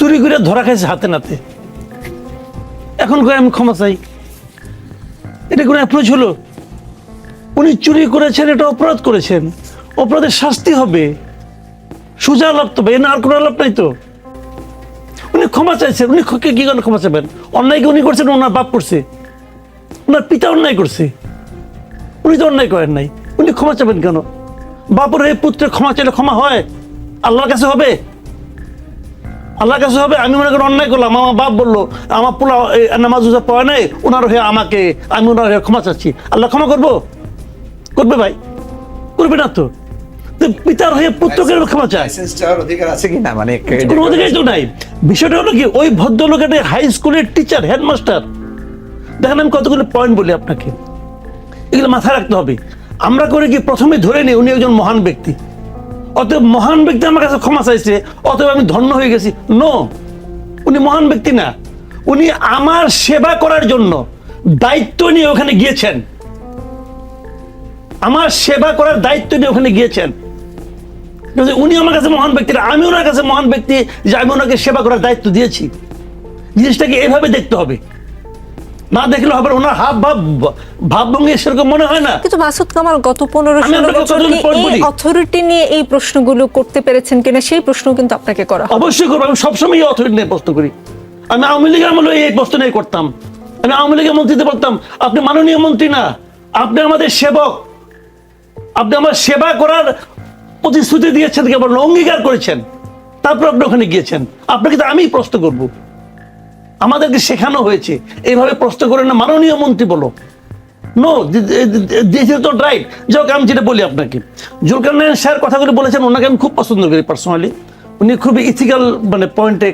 চুরি করে ধরা খাইছে হাতে নাতে, এখন করে আমি ক্ষমা চাই, এটা কোনো অ্যাপ্রোচ হলো? উনি চুরি করেছেন, এটা অপরাধ করেছেন, অপরাধের শাস্তি হবে, সোজা লাভ তো, এ না আর কোনো লাভ নাই তো। উনি ক্ষমা চাইছেন, উনি কি কারণে ক্ষমা চাইবেন? অন্যায় কি উনি করছেন? ওনার বাপ করছে, ওনার পিতা অন্যায় করছে, উনি তো অন্যায় করেন নাই, উনি ক্ষমা চাইবেন কেন? বাপের হয়ে পুত্রের ক্ষমা চাইলে ক্ষমা হয়? আল্লাহর কাছে হবে? আল্লাহর কাছে হবে? আমি মনে করি অন্যায় করলাম, আমার বাপ বললো আমার পোলা নামাজ রোজা পড়ে নাই, ওনার হয়ে আমাকে, আমি ওনার হয়ে ক্ষমা চাচ্ছি, আল্লাহ ক্ষমা করবো? করবে ভাই? করবে না তো। পিতার হয়ে পুত্রকে ক্ষমা চায়, অধিকার আছে কিনা? মানে কোনো অধিকারই তো নাই। বিষয়টা হলো কি, ওই ভদ্রলোক একটা হাই স্কুলের টিচার, হেডমাস্টার। দেখেন আমি কতগুলো পয়েন্ট বলি আপনাকে, এগুলো মাথায় রাখতে হবে। আমরা করে কি প্রথমে ধরে নিই উনি একজন মহান ব্যক্তি, অতএব মহান ব্যক্তি আমার কাছে ক্ষমা চাইছে, অতএব আমি ধন্য হয়ে গেছি। নো, উনি মহান ব্যক্তি না, উনি আমার সেবা করার জন্য দায়িত্ব নিয়ে ওখানে গিয়েছেন, আমার সেবা করার দায়িত্ব নিয়ে ওখানে গিয়েছেন। উনি আমার কাছে মহান ব্যক্তি, আমি ওনার কাছে মহান ব্যক্তি যে আমি ওনাকে সেবা করার দায়িত্ব দিয়েছি। জিনিসটাকে এভাবে দেখতে হবে, না দেখলে হবে। ওনার ভাবভঙ্গি সেরকম মনে হয় না। কিন্তু মাসুদ কামাল গত 15-16 বছর অথরিটি নিয়ে এই প্রশ্নগুলো করতে পেরেছেন কিনা সেই প্রশ্ন কিন্তু আপনাকে করা হবে। অবশ্যই করবো, আমি সবসময় এই অথরিটি নিয়ে প্রশ্ন করি। আমি আওয়ামী লীগের আমলে এই প্রশ্ন নিয়ে করতাম, আমি আওয়ামী লীগের মন্ত্রীতে বলতাম আপনি মাননীয় মন্ত্রী না, আপনি আমাদের সেবক, আপনি আমার সেবা করার প্রতিশ্রুতি দিয়েছেন, কেবল অঙ্গীকার করেছেন, তারপর আপনি ওখানে গিয়েছেন। আপনাকে তো আমি প্রশ্ন করব, আমাদেরকে শেখানো হয়েছে এইভাবে প্রশ্ন করে না, মাননীয় মন্ত্রী বলো। No, this is not right. যাক, আমি যেটা বলি আপনাকে, জুলকারনাইন স্যার কথাগুলো বলেছেন, ওনাকে আমি খুব পছন্দ করি পার্সোনালি। উনি খুবই ইথিক্যাল মানে পয়েন্টে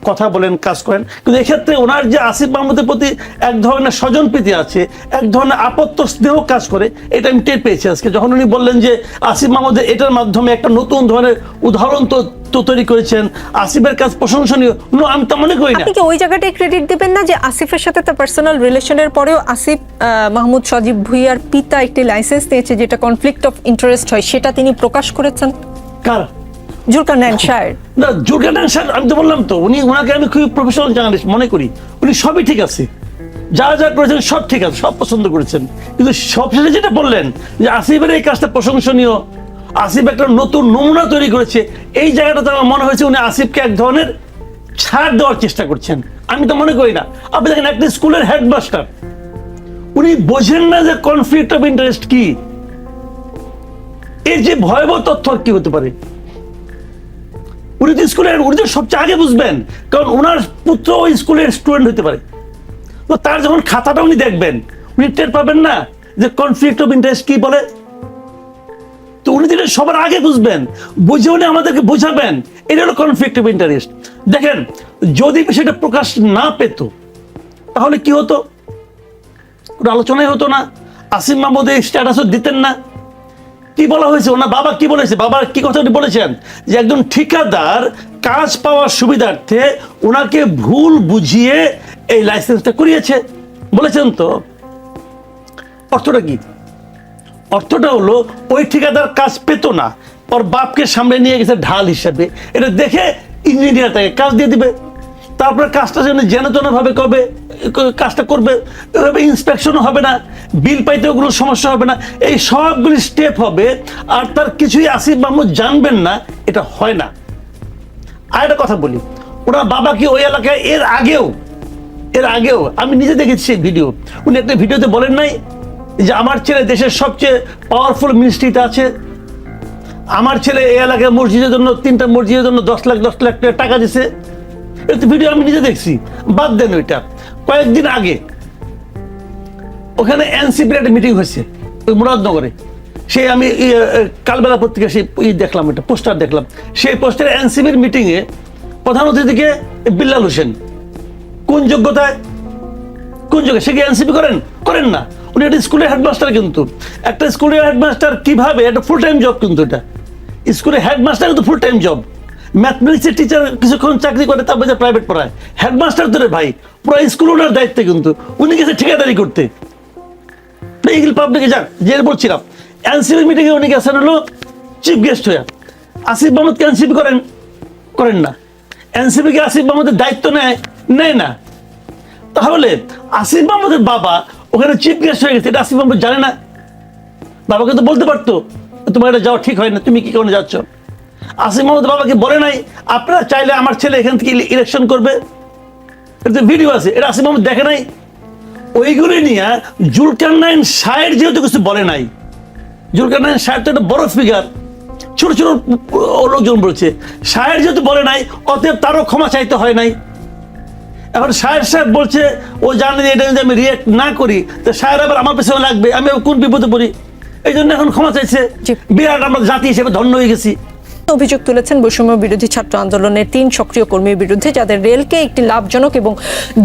কথা বলেন, কাজ করেন। কিন্তু এক্ষেত্রে ওনার যে আসিফ মাহমুদের প্রতি এক ধরনের স্বজনপ্রীতি আছে, এক ধরনের আপত্ত স্নেহ কাজ করে, এটা আমি টের পেয়েছি আজকে যখন উনি বললেন যে আসিফ মাহমুদের এটার মাধ্যমে একটা নতুন ধরনের উদাহরণ তো তৈরি করেছেন, আসিফের কাজ প্রশংসনীয়। আমি তা মনে করি না। আপনি কি ওই জায়গাটায় ক্রেডিট দিবেন না যে আসিফের সাথে তার পার্সোনাল রিলেশনের পরেও আসিফ মাহমুদ সজীব ভুঁইয়ার পিতা একটি লাইসেন্স নিয়েছে যেটা কনফ্লিক্ট অফ ইন্টারেস্ট হয়, সেটা তিনি প্রকাশ করেছেন? কার? জুলকারনাইন স্যার। না, জুলকারনাইন স্যার, আমি তো বললাম তো, ওনাকে আমি খুবই প্রফেশনাল জার্নালিস্ট মনে করি। উনি সবই ঠিক আছে, যা যা করেছেন সব ঠিক আছে, সব পছন্দ করেছেন। কিন্তু সবশেষে যেটা বললেন যে আসিফের এই কাজটা প্রশংসনীয়, আসিফ একটা নতুন নমুনা তৈরি করেছে, এই জায়গাটাতে আমার মনে হয়েছে উনি আসিফকে এক ধরনের ছাড় দেওয়ার চেষ্টা করছেন। আমি তো মনে করি না। আপনি দেখেন একটা স্কুলের হেডমাস্টার, উনি বোঝেন না যে কনফ্লিক্ট অফ ইন্টারেস্ট কি, এর যে ভয়াবহ তথ্য কি হতে পারে। উনি তো স্কুলের, উনি তো সবচেয়ে আগে বুঝবেন, কারণ ওনার পুত্র ওই স্কুলের স্টুডেন্ট হতে পারে। তো তার যখন খাতাটা উনি দেখবেন, উনি টের পাবেন না যে কনফ্লিক্ট অফ ইন্টারেস্ট কি বলে। তো উনি যেটা সবার আগে বুঝবেন, বুঝে উনি আমাদেরকে বোঝাবেন এটা হলো কনফ্লিক্ট অফ ইন্টারেস্ট। দেখেন, যদি বিষয়টা প্রকাশ না পেত তাহলে কি হতো? কোনো আলোচনাই হতো না, আসিফ মাহমুদ এই স্ট্যাটাসও দিতেন না। কি বলা হয়েছে, ওনার বাবা কি বলেছে, বাবার কি কথা উনি বলেছেন যে একজন ঠিকাদার কাজ পাওয়ার সুবিধার্থে ওনাকে ভুল বুঝিয়ে এই লাইসেন্সটা করিয়েছে বলেছেন। তো অর্থটা কি? অর্থটা হলো ওই ঠিকাদার কাজ পেত না, ওর বাপকে সামনে নিয়ে গেছে ঢাল হিসাবে, এটা দেখে ইঞ্জিনিয়ার তাকে কাজ দিয়ে দিবে, তারপরে কাজটা যেন যেন ভাবে কবে কাজটা করবে, ওইভাবে ইন্সপেকশনও হবে না, বিল পাইতেও কোনো সমস্যা হবে না, এই সবগুলি স্টেপ হবে, আর তার কিছুই আসিফ মাহমুদ জানবেন না। এটা হয় না। আর একটা কথা বলি, ওনার বাবা কি ওই এলাকায় এর আগেও আমি নিজে দেখেছি সেই ভিডিও, উনি একটা ভিডিওতে বলেন নাই যে আমার ছেলে দেশের সবচেয়ে পাওয়ারফুল মিনিস্ট্রিতে আছে, আমার ছেলে এই এলাকায় মসজিদের জন্য 3টা মসজিদের জন্য 10 লাখ টাকা দিছে। এটা ভিডিও আমি নিজে দেখছি। বাদ দেন ওইটা, কয়েকদিন আগে ওখানে এনসিপির একটা মিটিং হয়েছে ওই মুরাদনগরে। সেই আমি কালবেলা পত্রিকা সেই দেখলাম, একটা পোস্টার দেখলাম। সেই পোস্টারে এনসিপির মিটিংয়ে প্রধান অতিথিকে বিল্লাল হোসেন। কোন যোগ্যতায়? সে কি এনসিপি করেন না। উনি একটা স্কুলের হেডমাস্টার। কিন্তু একটা স্কুলের হেডমাস্টার কিভাবে, একটা ফুল টাইম জব, কিন্তু এটা স্কুলের হেডমাস্টার কিন্তু ফুল টাইম জব। ম্যাথমেটিক্সের টিচার কিছুক্ষণ চাকরি করে, তারপরে প্রাইভেট পড়ায়। হেডমাস্টার তো রে ভাই পুরো স্কুল ওনার দায়িত্বে, কিন্তু উনি গেছে ঠিকাদারি করতে। এইগুলো পাবলিকে যাক, যে বলছিলাম এনসিপি মিটিংয়ে উনি গেছেন হলো চিফ গেস্ট হয়ে। আসিফ মাহমুদকে এনসিপি করেন না। এনসিপি কে আসিফ মাহমুদের দায়িত্ব নেয় না, তাহলে আসিফ মাহমুদের বাবা ওখানে চিফ গেস্ট হয়ে গেছে, এটা আসিফ মাহমুদ জানে না? বাবাকে তো বলতে পারতো তোমার এটা যাওয়া ঠিক হয় না, তুমি কি কারণে যাচ্ছ? আসিফ মাহমুদ বাবাকে বলে নাই আপনারা চাইলে আমার ছেলে এখান থেকে ইলেকশন করবে? এটা ভিডিও আছে, এটা আসিফ মাহমুদ দেখে নাই? ওইগুলি নিয়ে জুলকারনাইন শাহের যেহেতু কিছু বলে নাই, জুলকারনাইন শাহের তো একটা বড় ফিগার, ছোট ছোট লোকজন বলছে, শাহের যেহেতু বলে নাই অতএব তারও ক্ষমা চাইতে হয় নাই। এখন শাহের সাহেব বলছে ও জানে যে এটা যদি আমি রিয়েক্ট না করি তো শাহের আবার আমার পেছনে লাগবে, আমি কোন বিপদে পড়ি, এই জন্য এখন ক্ষমা চাইছে। বিরাট আমরা জাতি হিসেবে ধন্য হয়ে গেছি। অভিযোগ তুলেছেন বৈষম্য বিরোধী ছাত্র আন্দোলনের 3 সক্রিয় কর্মীর বিরুদ্ধে, যাদের রেলকে একটি লাভজনক এবং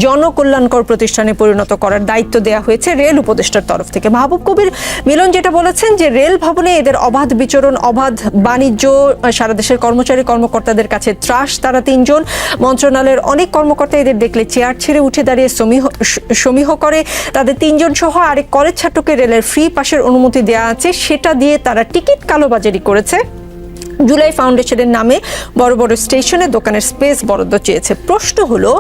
জনকল্যাণকর প্রতিষ্ঠানে পরিণত করার দায়িত্ব দেওয়া হয়েছে রেল উপদেষ্টার তরফ থেকে। মাহবুব কবির মিলন যেটা বলেছেন যে রেল ভবনে এদের অবাধ বিচরণ, অবাধ বাণিজ্য, সারা দেশের কর্মচারী কর্মকর্তাদের কাছে ত্রাস। তারা 3 জন, মন্ত্রণালয়ের অনেক কর্মকর্তা এদের দেখলে চেয়ার ছেড়ে উঠে দাঁড়িয়ে সমীহ করে। তাদের 3 জন সহ আরেক কলেজ ছাত্রকে রেলের ফ্রি পাসের অনুমতি দেওয়া আছে, সেটা দিয়ে তারা টিকিট কালোবাজারি করেছে। জুলাই ফাউন্ডেশনের নামে বড় বড় স্টেশনে দোকানের স্পেস বরাদ্দ চেয়েছে। প্রশ্ন হলো,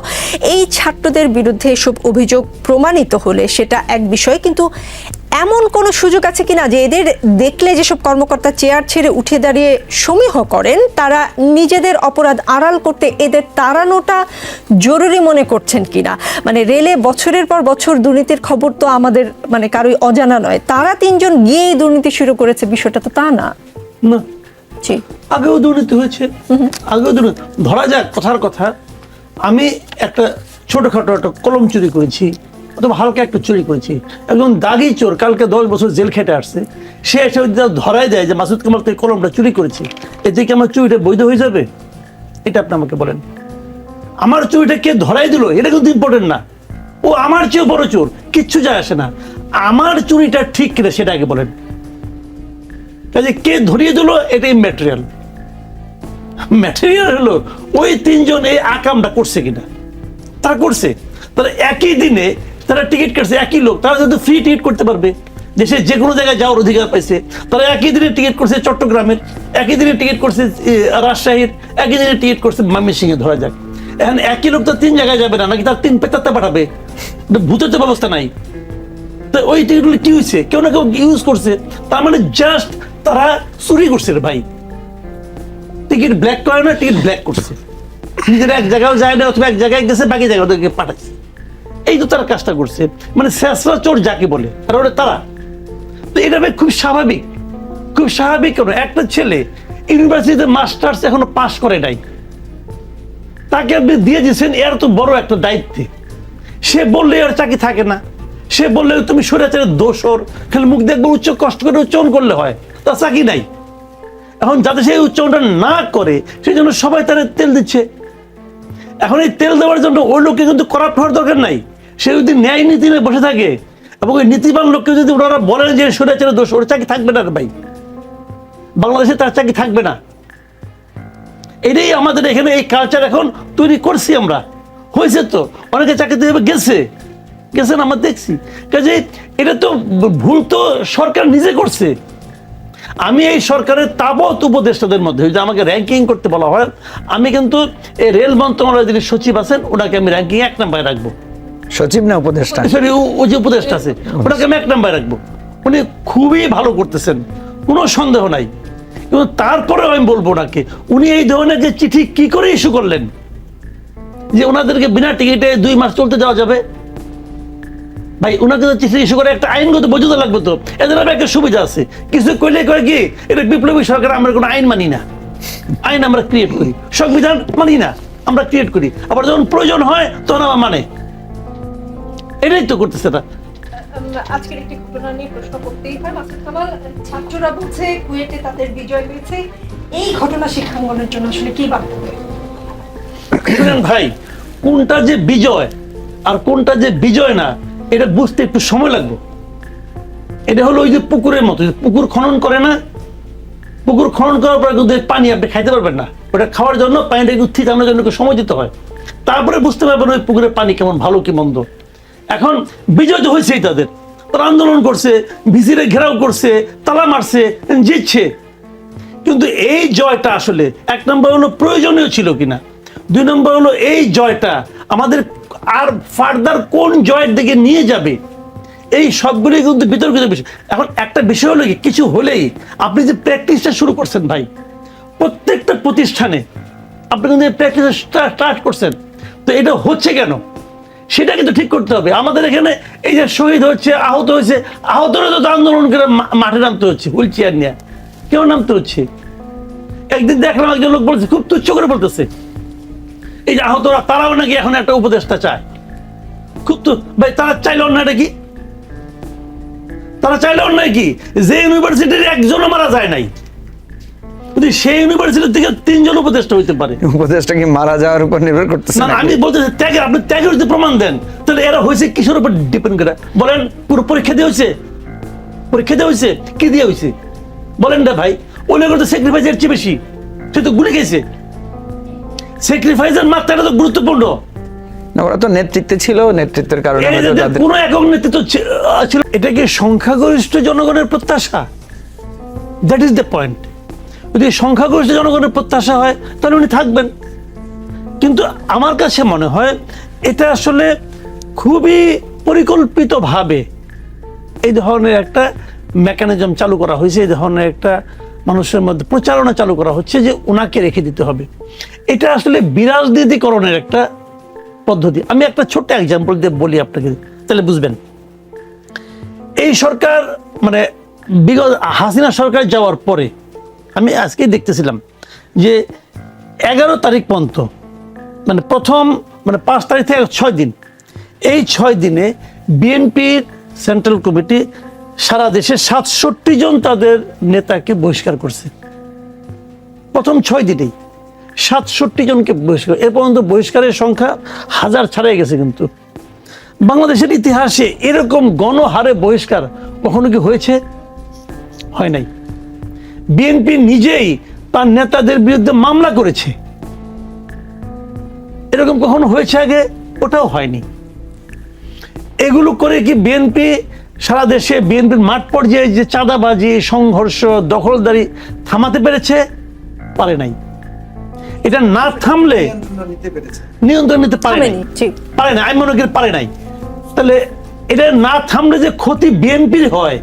এই ছাত্রদের বিরুদ্ধে এসব অভিযোগ প্রমাণিত হলে সেটা এক বিষয়, কিন্তু এমন কোনো সুযোগ আছে কিনা যে এদের দেখলে যেসব কর্মকর্তা চেয়ার ছেড়ে উঠে দাঁড়িয়ে সমীহ করেন তারা নিজেদের অপরাধ আড়াল করতে এদের তাড়ানোটা জরুরি মনে করছেন কিনা? মানে রেলে বছরের পর বছর দুর্নীতির খবর তো আমাদের মানে কারোই অজানা নয়, তারা 3 জন গিয়েই দুর্নীতি শুরু করেছে, বিষয়টা তো তা না। না, আগেও দুর্নীতি হয়েছে, আগেও দুর্নীতি। ধরা যাক কথার কথা, আমি একটা ছোটখাটো একটা কলম চুরি করেছি অথবা হালকা একটা চুরি করেছি, একজন দাগি চোর কালকে 10 বছর জেল খেটে আসছে, সে এসে ধরাই দেয় যে মাসুদ কামাল তো এই কলমটা চুরি করেছি, এতে কি আমার চুরিটা বৈধ হয়ে যাবে? এটা আপনি আমাকে বলেন। আমার চুরিটা কে ধরাই দিল এটা কিন্তু ইম্পর্টেন্ট না, ও আমার চেয়েও বড় চোর, কিচ্ছু যায় আসে না। আমার চুরিটা ঠিক কিনা সেটা আগে বলেন। কাজে কে ধরিয়ে দিল এটাই ম্যাটেরিয়াল হলো ওই 3 জন এই আকামটা করছে কিনা। তারা করছে, তারা একই দিনে তারা টিকিট কাটছে, একই লোক, তারা যদি ফ্রি টিকিট করতে পারবে, দেশের যে কোনো জায়গায় যাওয়ার অধিকার পাইছে, তারা একই দিনে টিকিট করছে চট্টগ্রামের, একই দিনে টিকিট করছে রাজশাহীর, একই দিনে টিকিট করছে ময়মনসিংহে। ধরা যাক এখন একই লোক তো 3 জায়গায় যাবে না, নাকি তার 3 পেতাতে পাঠাবে? ভূতের তো ব্যবস্থা নাই। তো ওই টিকিটগুলো কি হয়েছে? কেউ না কেউ ইউজ করছে, তার মানে জাস্ট তারা চুরি করছে রে ভাই। টিকিট ব্ল্যাক করে না, টিকিট ব্ল্যাক করছে, নিজেরা এক জায়গায় যায় না অথবা এক জায়গায় গেছে বাকি জায়গা ওদেরকে পাঠাচ্ছে, এই তো তারা কাজটা করছে। মানে শেষরা চোর যাকে বলে আর ওরা তারা। তো এটা খুব স্বাভাবিক, খুব স্বাভাবিক। কেন একটা ছেলে ইউনিভার্সিটিতে মাস্টার্স এখনো পাস করে নাই, তাকে আপনি দিয়ে দিয়েছেন এর তো বড় একটা দায়িত্বে, সে বললে আর চাকরি থাকে না, সে বললে তুমি স্বৈরাচারের দোষর, খালি মুখ দেখবে উচ্চ কষ্ট করে উচ্চারণ করলে হয়, তার চাকরি নাই। এখন যাতে সেই উচ্চারণটা না করে সেই জন্য সবাই তারা তেল দিচ্ছে। এখন এই তেল দেওয়ার জন্য ওই লোককে কিন্তু করাপ্ট হওয়ার দরকার নাই, সে যদি ন্যায় নীতি নিয়ে বসে থাকে এবং ওই নীতিবান লোককে যদি ওনারা বলেন যে স্বৈরাচারের দোষ, ওর চাকরি থাকবে না ভাই, বাংলাদেশে তার চাকরি থাকবে না। এটাই আমাদের এখানে এই কালচার এখন তৈরি করছি আমরা, হয়েছে তো অনেকে চাকরি দিয়ে গেছেন আমরা দেখছি। কাজে এটা তো ভুল তো সরকার নিজে করছে। আমি এই সরকারের তাবৎ উপদেষ্টাদের মধ্যে যে আমাকে র্যাঙ্কিং করতে বলা হয়, আমি কিন্তু এই রেল মন্ত্রণালয়ের যিনি সচিব আছেন ওনাকে আমি র্যাঙ্কিং 1 নম্বরে রাখবো। সচিব না উপদেষ্টা? সরি, ও যে উপদেষ্টা আছে ওনাকে আমি 1 নম্বরে রাখবো। উনি খুবই ভালো করতেছেন, কোনো সন্দেহ নাই, কিন্তু তারপরেও আমি বলবো ওনাকে, উনি এই ধরনের যে চিঠি কি করে ইস্যু করলেন যে ওনাদেরকে বিনা টিকিটে 2 মাস চলতে দেওয়া যাবে? ভাই ওনাকে তো চিঠি ইস্যু করে একটা আইনগত বৈধতা লাগবে, তো এদের একটা সুবিধা আছে, কিছু কইলে কয় কি এটা বিপ্লবী সরকার, আমরা কোনো আইন মানি না, আইন আমরা ক্রিয়েট করি, সংবিধান মানি না, আমরা ক্রিয়েট করি, আবার যখন প্রয়োজন হয় তখন আমরা মানে, এটাই তো করতেছে না। আজকের একটি ঘটনা নিয়ে প্রশ্ন করতেই হয় মাসুদ কামাল, ছাত্ররা বলছে কুয়েটে তাদের বিজয় হয়েছে, এই ঘটনা শিক্ষাঙ্গনের জন্য আসলে কি বার্তা? ভাই কোনটা যে বিজয় আর কোনটা যে বিজয় না এটা বুঝতে একটু সময় লাগবে। এটা হলো ওই যে পুকুরের মতো, পুকুর খনন করে না, পুকুর খনন করার পর কিন্তু পানি আপনি খাইতে পারবেন না, ওটা খাওয়ার জন্য পানিটা একটু থিতানোর জন্য সময় দিতে হয়, তারপরে বুঝতে পারবেন ওই পুকুরের পানি কেমন, ভালো কি মন্দ। এখন বিজয় তো হয়েছেই তাদের, তারা আন্দোলন করছে, ভিসিরে ঘেরাও করছে, তালা মারছে, জিতছে, কিন্তু এই জয়টা আসলে 1 নম্বর হলো প্রয়োজনীয় ছিল কিনা। 2 নম্বর হলো এই জয়টা আমাদের আর ফার্দার কোন জয়ের দিকে নিয়ে যাবে, এই সবগুলি কিন্তু বিতর্কিত বিষয়। এখন একটা বিষয় হলো কি, কিছু হলেই আপনি যে প্র্যাকটিসটা শুরু করছেন ভাই, প্রত্যেকটা প্রতিষ্ঠানে আপনি কিন্তু প্র্যাকটিস স্টার্ট করছেন, তো এটা হচ্ছে কেন সেটা কিন্তু ঠিক করতে হবে। আমাদের এখানে এই যে শহীদ হচ্ছে, আহত হয়েছে, আহতরা তো আন্দোলন করে মাঠে নামতে হচ্ছে, হুইল চেয়ার নিয়ে কেউ নামতে হচ্ছে। একদিন দেখলাম একজন লোক বলছে, খুব তুচ্ছ করে বলতেছে, এই যে আহতরা তারাও নাকি এখন একটা উপদেষ্টা চায়। খুব তো ভাই, তারা চাইলে অন্যায়টা কি? তারা চাইলে অন্যায় কি? যে ইউনিভার্সিটির একজনও মারা যায় নাই, যদি সেই ইউনিভার্সিটি থেকে 3 জন উপদেষ্টা হইতে পারে। উপদেশটা কি মারা যাওয়ার উপর নির্ভর করতেছে না, আমি বলতেছি ত্যাগের, আপনি ত্যাগের যদি প্রমাণ দেন, তাহলে এরা হয়েছে কিসের উপর ডিপেন্ড করে বলেন? পুরো পরীক্ষা দিয়ে হয়েছে? পরীক্ষা দিয়ে হয়েছে? কি দিয়ে হয়েছে বলেন না ভাই? ওই লোকের তো স্যাক্রিফাইসের চেয়ে বেশি, সে তো গুলি খেয়েছে। স্যাক্রিফাইসের মাত্রাটা তো গুরুত্বপূর্ণ। না, ওরা তো নেতৃত্বে ছিল, নেতৃত্বের কারণে হয়তো তাদের কোন একক নেতৃত্ব ছিল। এটা কি সংখ্যাগরিষ্ঠ জনগণের প্রত্যাশা? That is the point. যদি সংখ্যাগরিষ্ঠ জনগণের প্রত্যাশা হয় তাহলে উনি থাকবেন, কিন্তু আমার কাছে মনে হয় এটা আসলে খুবই পরিকল্পিতভাবে এই ধরনের একটা মেকানিজম চালু করা হয়েছে, এই ধরনের একটা মানুষের মধ্যে প্রচারণা চালু করা হচ্ছে যে ওনাকে রেখে দিতে হবে। এটা আসলে বিরাজনীতিকরণের একটা পদ্ধতি। আমি একটা ছোট্ট এক্সাম্পল দিয়ে বলি আপনাকে, তাহলে বুঝবেন। এই সরকার মানে বিগত হাসিনা সরকার যাওয়ার পরে আমি আজকেই দেখতেছিলাম যে 11 তারিখ পর্যন্ত, মানে প্রথম 5 তারিখ থেকে 6 দিন, এই 6 দিনে বিএনপির সেন্ট্রাল কমিটি সারা দেশে 67 জন তাদের নেতাকে বহিষ্কার করছে। প্রথম 6 দিনেই 67 জনকে বহিষ্কার। এর পর্যন্ত বহিষ্কারের সংখ্যা 1000 ছাড়াই গেছে। কিন্তু বাংলাদেশের ইতিহাসে এরকম গণহারে বহিষ্কার কখনো কি হয়েছে? হয় নাই। বিএনপি নিজেই তার নেতাদের বিরুদ্ধে মামলা করেছে, এরকম কখনো হয়েছে আগে? ওটাও হয়নি। এগুলো করে কি বিএনপি সারা দেশে, বিএনপির মাঠ পর্যায়ে যে চাঁদাবাজি, সংঘর্ষ, দখলদারি থামাতে পেরেছে? পারে নাই। এটা না থামলে নিয়ন্ত্রণ নিতে পারে নাই, পারে না, আমি মনে করি পারে নাই। তাহলে এটা না থামলে যে ক্ষতি বিএনপির হয়,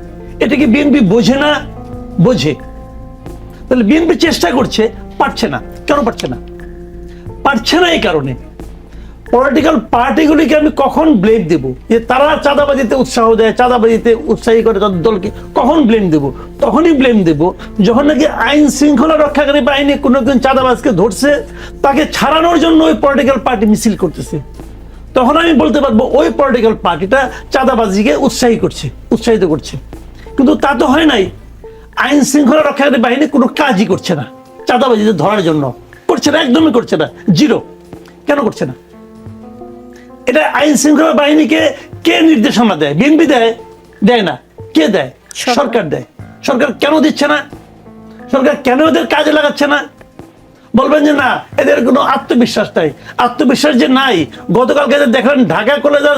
এটা কি বিএনপি বোঝে না? বোঝে। তাহলে বিএনপি চেষ্টা করছে, পারছে না। কেন পারছে না? পারছে না এই কারণে পলিটিক্যাল পার্টিগুলিকে আমি কখন ব্লেম দেব যে তারা চাঁদাবাজিতে উৎসাহ দেয়, চাঁদাবাজিতে উৎসাহী করে তাদের দলকে, কখন ব্লেম দেব? তখনই ব্লেম দেব যখন নাকি আইন শৃঙ্খলা রক্ষাকারী বাহিনী কোনো একজন চাঁদাবাজকে ধরছে, তাকে ছাড়ানোর জন্য ওই পলিটিক্যাল পার্টি মিছিল করতেছে। তখন আমি বলতে পারবো ওই পলিটিক্যাল পার্টিটা চাঁদাবাজিকে উৎসাহিত করছে। কিন্তু তা তো হয় নাই। আইন শৃঙ্খলা রক্ষাকারী বাহিনী কোনো কাজই করছে না চাঁদাবাজিতে ধরার জন্য, করছে না, একদমই করছে না, জিরো। কেন করছে না? এটা আইন শৃঙ্খলা বাহিনীকে কে নির্দেশনা দেয়? বিএনপি দেয়? দেয় না। কে দেয়? সরকার দেয়। সরকার কেন দিচ্ছে না? সরকার কেন এদের কাজে লাগাচ্ছে না? বলবেন যে না, এদের কোনো আত্মবিশ্বাস নাই। আত্মবিশ্বাস যে নাই, গতকালকে দেখলেন ঢাকা কলেজের,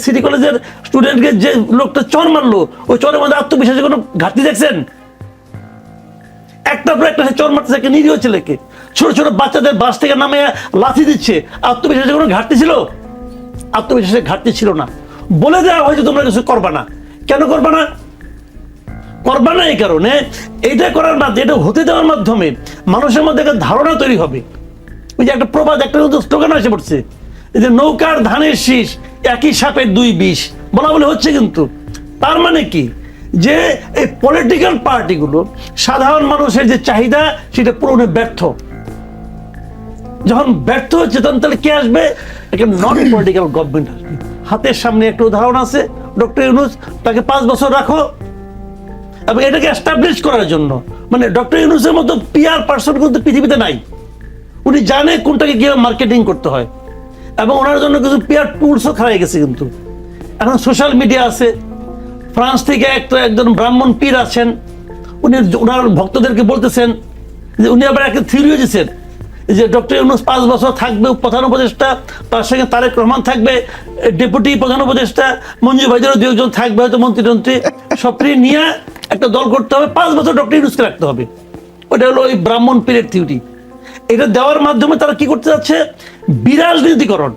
সিটি কলেজের স্টুডেন্টকে যে লোকটা চর মারলো, ওই চরের মধ্যে আত্মবিশ্বাসের কোনো ঘাটতি দেখছেন? একটার পর একটা চর মারতেছে একটা নিরীহ ছেলেকে, ছোট ছোট বাচ্চাদের বাস থেকে নামে লাথি দিচ্ছে। আত্মবিশ্বাসের কোনো ঘাটতি ছিল? আত্মবিশ্বাসের ঘাটতি ছিল না। বলে দেওয়া হয়তো তোমরা কিছু করবা না। কেন করবা না? করবা না এই কারণে, এইটা করার মাধ্যমে, এটা হতে দেওয়ার মাধ্যমে মানুষের মধ্যে একটা ধারণা তৈরি হবে। ওই যে একটা প্রবাদ, একটা স্লোগান এসে পড়ছে যে নৌকার ধানের শীষ, একই সাপের 2 বিষ, বলা বলে হচ্ছে। কিন্তু তার মানে কি, যে এই পলিটিক্যাল পার্টিগুলো সাধারণ মানুষের যে চাহিদা সেটা পূরণে ব্যর্থ। যখন ব্যর্থ হচ্ছে তখন তাহলে কে আসবে? একটা নন পলিটিক্যাল গভর্নমেন্ট আসবে। হাতের সামনে একটা উদাহরণ আছে, ডক্টর ইউনূস, তাকে 5 বছর রাখো, এবং এটাকে এস্টাবলিশ করার জন্য, মানে ডক্টর ইউনূসের মতো পিআর পার্সন কিন্তু পৃথিবীতে নাই। উনি জানে কোনটাকে কিভাবে মার্কেটিং করতে হয়, এবং ওনার জন্য কিছু পিআর টুলসও খারাই গেছে। কিন্তু এখন সোশ্যাল মিডিয়া আছে। ফ্রান্স থেকে একজন ব্রাহ্মণ পীর আছেন, উনি ওনার ভক্তদেরকে বলতেছেন যে, উনি আবার একটা থিওরিও দিয়েছেন যে ডক্টর ইউনূস 5 বছর থাকবে প্রধান উপদেষ্টা, তার সঙ্গে তারেক রহমান থাকবে ডেপুটি প্রধান উপদেষ্টা, মঞ্জু ভাইদেরও 2 জন থাকবে হয়তো মন্ত্রী, সবটি নিয়ে একটা দল করতে হবে, 5 বছর ডক্টর ইউনূসকে রাখতে হবে। ওটা হলো ওই ব্রাহ্মণ পীরের থিওরি। এটা দেওয়ার মাধ্যমে তারা কি করতে যাচ্ছে, বিরাজনীতিকরণ।